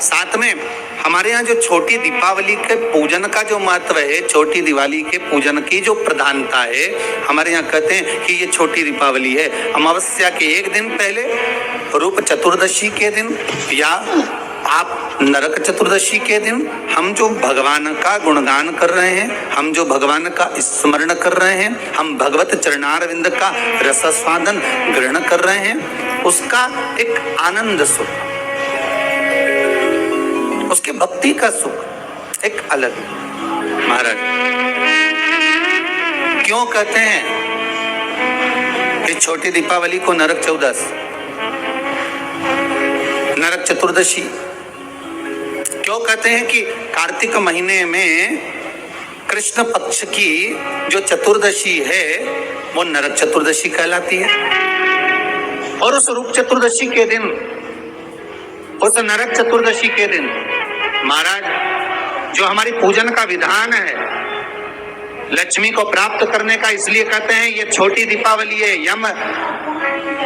साथ में हमारे यहाँ जो छोटी दीपावली के पूजन का जो महत्व है, छोटी दिवाली के पूजन की जो प्रधानता है, हमारे यहाँ कहते हैं कि ये छोटी दीपावली है। अमावस्या के एक दिन पहले, रूप चतुर्दशी के दिन या आप नरक चतुर्दशी के दिन हम जो भगवान का गुणगान कर रहे हैं, हम जो भगवान का स्मरण कर रहे हैं, हम भगवत चरणारविंद का रसास्वादन ग्रहण कर रहे हैं, उसका एक आनंद सुख, उसके भक्ति का सुख एक अलग है। महाराज क्यों कहते हैं कि छोटी दीपावली को नरक चौदस, नरक चतुर्दशी क्यों कहते हैं कि कार्तिक महीने में कृष्ण पक्ष की जो चतुर्दशी है वो नरक चतुर्दशी कहलाती है। और उस रूप चतुर्दशी के दिन, उस नरक चतुर्दशी के दिन महाराज जो हमारी पूजन का विधान है लक्ष्मी को प्राप्त करने का, इसलिए कहते हैं ये छोटी दीपावली है, यम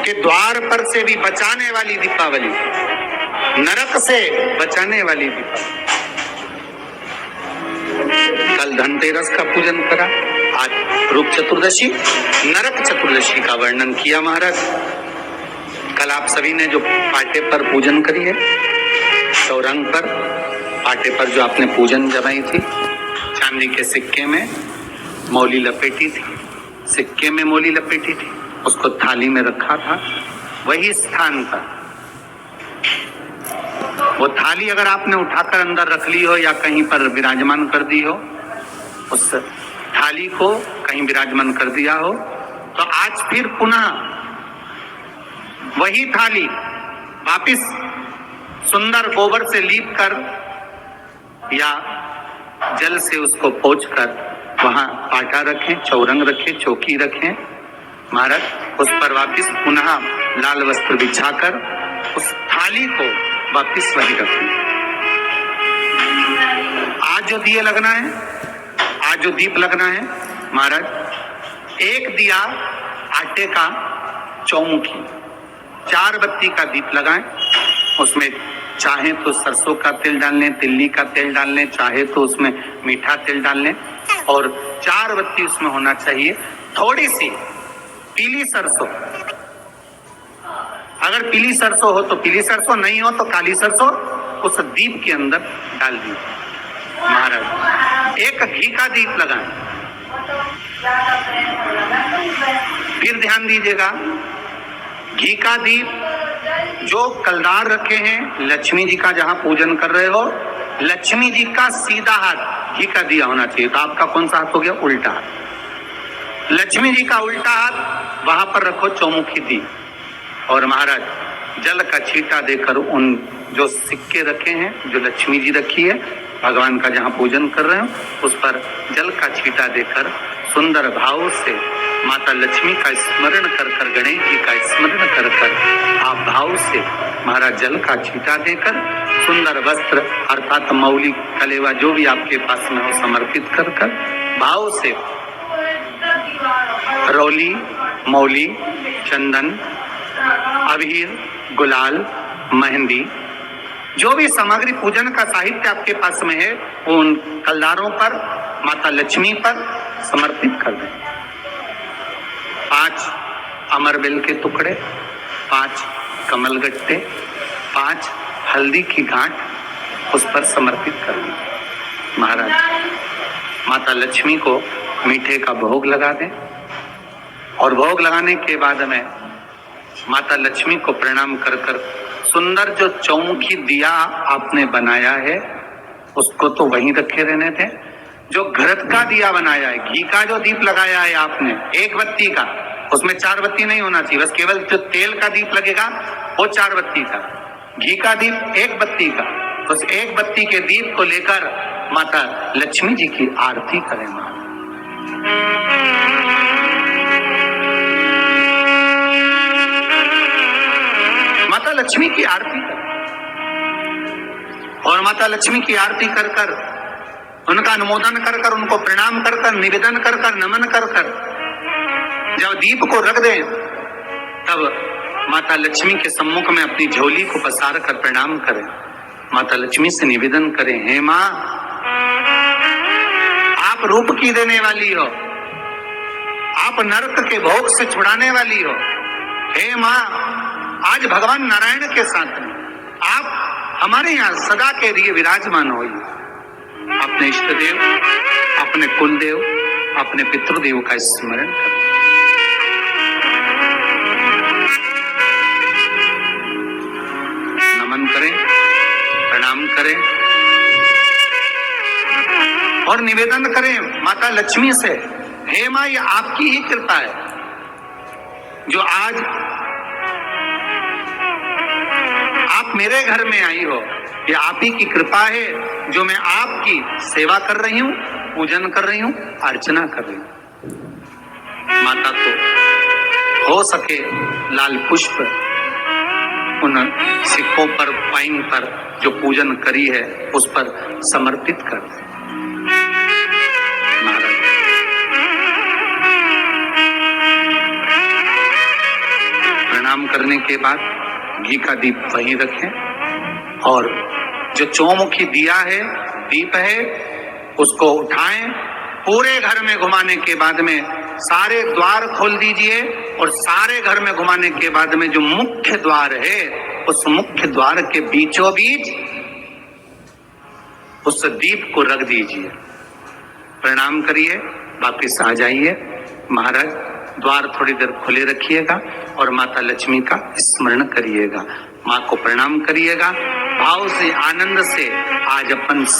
के द्वार पर से भी बचाने वाली दीपावली, नरक से बचाने वाली दीपावली। कल धनतेरस का पूजन करा, आज रूप चतुर्दशी, नरक चतुर्दशी का वर्णन किया महाराज। कल आप सभी ने जो पाटे पर पूजन करी है, चौरंग पर पाटे पर जो आपने पूजन जमाई थी, चांदी के सिक्के में मौली लपेटी थी, सिक्के में मौली लपेटी थी, उसको थाली में रखा था, वही स्थान पर वो थाली अगर आपने उठाकर अंदर रख ली हो या कहीं पर विराजमान कर दी हो, उस थाली को कहीं विराजमान कर दिया हो, तो आज फिर पुनः वही थाली वापिस सुंदर गोबर से लीप कर या जल से उसको पोंछ कर वहां पाटा रखें, चौरंग रखें, चौकी रखें महाराज, उस पर वापिस पुनः लाल वस्त्र बिछाकर उस थाली को वापिस वही रखें। आज जो दिए लगना है, आज जो दीप लगना है महाराज, एक दिया आटे का चौमुखी, 4 बत्ती का दीप लगाएं, उसमें चाहे तो सरसों का तेल डाल लें, तिल्ली का तेल डाल लें, चाहे तो उसमें मीठा तेल डाल लें, और 4 बत्ती उसमें होना चाहिए। थोड़ी सी पीली सरसों, अगर पीली सरसों हो तो पीली सरसों, नहीं हो तो काली सरसों उस दीप के अंदर डाल दीजिए महाराज। एक घी का दीप लगाएं, फिर ध्यान दीजिएगा, घी का दीप जो कलदार रखे हैं, लक्ष्मी जी का जहां पूजन कर रहे हो, लक्ष्मी जी का सीधा हाथ घी का दिया होना चाहिए। तो आपका कौन सा हाथ हो गया? उल्टा हाथ। लक्ष्मी जी का उल्टा हाथ वहां पर रखो चौमुखी दीप, और महाराज जल का छींटा देकर उन जो सिक्के रखे हैं, जो लक्ष्मी जी रखी है, भगवान का जहां पूजन कर रहे हो, उस पर जल का छींटा देकर सुंदर भाव से माता लक्ष्मी का स्मरण कर कर, गणेश जी का स्मरण कर कर आप भाव से महाराज जल का छींटा देकर सुंदर वस्त्र अर्थात मौली कलेवा जो भी आपके पास में हो समर्पित कर कर भाव से रौली, मौली, चंदन, अबीर, गुलाल, मेहंदी, जो भी सामग्री पूजन का साहित्य आपके पास में है, वो उन कलदारों पर, माता लक्ष्मी पर समर्पित कर दें। 5 अमरबेल के टुकड़े, 5 कमलगट्टे, 5 हल्दी की गांठ उस पर समर्पित कर दें महाराज। माता लक्ष्मी को मीठे का भोग लगा दें, और भोग लगाने के बाद में माता लक्ष्मी को प्रणाम कर कर सुंदर जो चौमुखी दिया आपने बनाया है उसको तो वहीं रखे रहने थे। जो घृत का दिया बनाया है, घी का जो दीप लगाया है आपने 1 बत्ती का, उसमें 4 बत्ती नहीं होना चाहिए, बस केवल जो तेल का दीप लगेगा वो 4 बत्ती का, घी का दीप 1 बत्ती का, उस 1 बत्ती के दीप को लेकर माता लक्ष्मी जी की आरती करें। माता लक्ष्मी की आरती कर, और माता लक्ष्मी की आरती कर कर उनका अनुमोदन कर कर, उनको प्रणाम कर कर, निवेदन कर कर, नमन कर कर जब दीप को रख दें, तब माता लक्ष्मी के सम्मुख में अपनी झोली को पसार कर प्रणाम करें। माता लक्ष्मी से निवेदन करें, हे माँ आप रूप की देने वाली हो, आप नरक के भोग से छुड़ाने वाली हो। हे माँ आज भगवान नारायण के साथ में आप हमारे यहाँ सदा के लिए विराजमान हो। अपने इष्ट देव, अपने कुल देव, अपने पितृदेव का स्मरण करें। नमन करें, प्रणाम करें और निवेदन करें माता लक्ष्मी से, हे माँ ये आपकी ही कृपा है जो आज आप मेरे घर में आई हो। ये आप ही की कृपा है जो मैं आपकी सेवा कर रही हूँ, पूजन कर रही हूँ, अर्चना कर रही हूँ। माता को हो सके लाल पुष्प उन सिक्कों पर, पाइन पर जो पूजन करी है उस पर समर्पित कर दें। महाराज प्रणाम करने के बाद घी का दीप वहीं रखें और जो चौमुखी दिया है, दीप है, उसको उठाएं। पूरे घर में घुमाने के बाद में सारे द्वार खोल दीजिए और सारे घर में घुमाने के बाद में जो मुख्य द्वार है उस मुख्य द्वार के बीचों बीच उस दीप को रख दीजिए। प्रणाम करिए, वापिस आ जाइए। महाराज द्वार थोड़ी देर खुले रखिएगा और माता लक्ष्मी का स्मरण करिएगा, माँ को प्रणाम करिएगा। भाव से, आनंद से आज अपन